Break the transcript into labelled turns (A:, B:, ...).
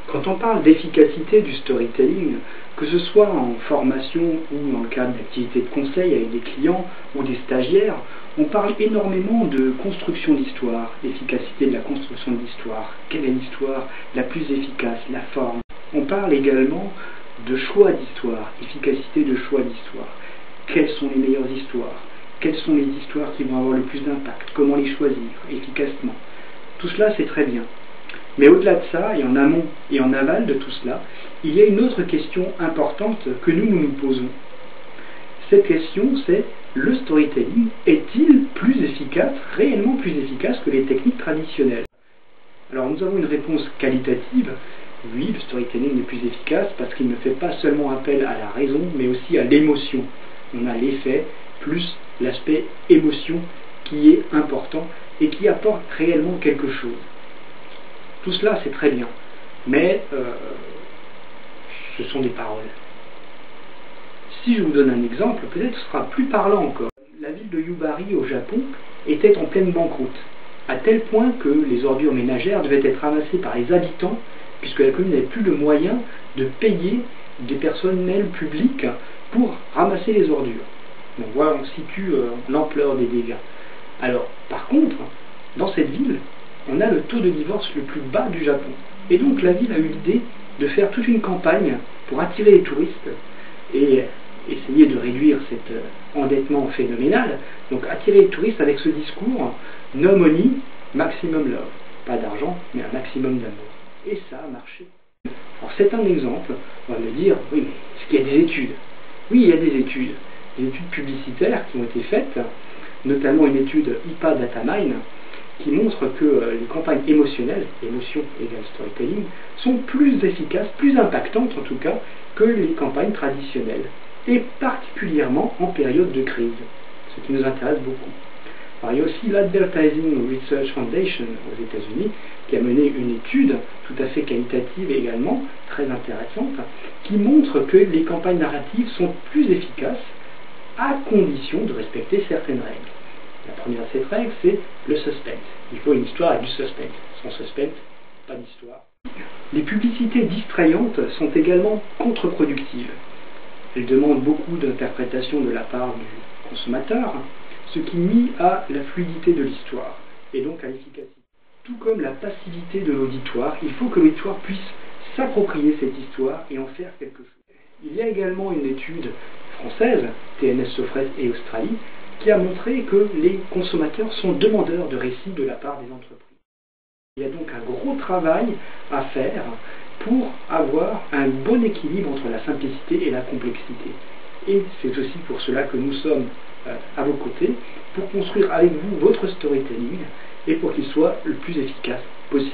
A: Quand on parle d'efficacité du storytelling, que ce soit en formation ou dans le cadre d'activités de conseil avec des clients ou des stagiaires, on parle énormément de construction d'histoire, l'efficacité de la construction de l'histoire. Quelle est l'histoire la plus efficace, la forme? On parle également de choix d'histoire, efficacité de choix d'histoire. Quelles sont les meilleures histoires? Quelles sont les histoires qui vont avoir le plus d'impact? Comment les choisir efficacement? Tout cela, c'est très bien. Mais au-delà de ça, et en amont et en aval de tout cela, il y a une autre question importante que nous posons. Cette question, c'est: le storytelling est-il plus efficace, réellement plus efficace que les techniques traditionnelles? Alors nous avons une réponse qualitative. Oui, le storytelling est plus efficace parce qu'il ne fait pas seulement appel à la raison, mais aussi à l'émotion. On a l'effet plus l'aspect émotion qui est important et qui apporte réellement quelque chose. Tout cela, c'est très bien, mais ce sont des paroles. Si je vous donne un exemple, peut-être ce sera plus parlant encore. La ville de Yubari au Japon était en pleine banqueroute, à tel point que les ordures ménagères devaient être ramassées par les habitants, puisque la commune n'avait plus le moyen de payer des personnels publics pour ramasser les ordures. Donc voilà, on situe l'ampleur des dégâts. Alors, par contre, dans cette ville, on a le taux de divorce le plus bas du Japon. Et donc la ville a eu l'idée de faire toute une campagne pour attirer les touristes et essayer de réduire cet endettement phénoménal. Donc attirer les touristes avec ce discours « No money, maximum love ». Pas d'argent, mais un maximum d'amour. Et ça a marché. Alors c'est un exemple. On va me dire « Oui, mais est-ce qu'il y a des études ?» Oui, il y a des études publicitaires qui ont été faites, notamment une étude IPA Datamine, qui montre que les campagnes émotionnelles, émotion égale storytelling, sont plus efficaces, plus impactantes en tout cas, que les campagnes traditionnelles, et particulièrement en période de crise, ce qui nous intéresse beaucoup. Alors, il y a aussi l'Advertising Research Foundation aux États-Unis qui a mené une étude tout à fait qualitative et également très intéressante, qui montre que les campagnes narratives sont plus efficaces à condition de respecter certaines règles. La première de ces règles, c'est le suspense. Il faut une histoire avec du suspense. Sans suspense, pas d'histoire. Les publicités distrayantes sont également contre-productives. Elles demandent beaucoup d'interprétation de la part du consommateur, ce qui nuit à la fluidité de l'histoire et donc à l'efficacité. Tout comme la passivité de l'auditoire, il faut que l'auditoire puisse s'approprier cette histoire et en faire quelque chose. Il y a également une étude française, TNS Sofres et Australie, qui a montré que les consommateurs sont demandeurs de récits de la part des entreprises. Il y a donc un gros travail à faire pour avoir un bon équilibre entre la simplicité et la complexité. Et c'est aussi pour cela que nous sommes à vos côtés, pour construire avec vous votre storytelling et pour qu'il soit le plus efficace possible.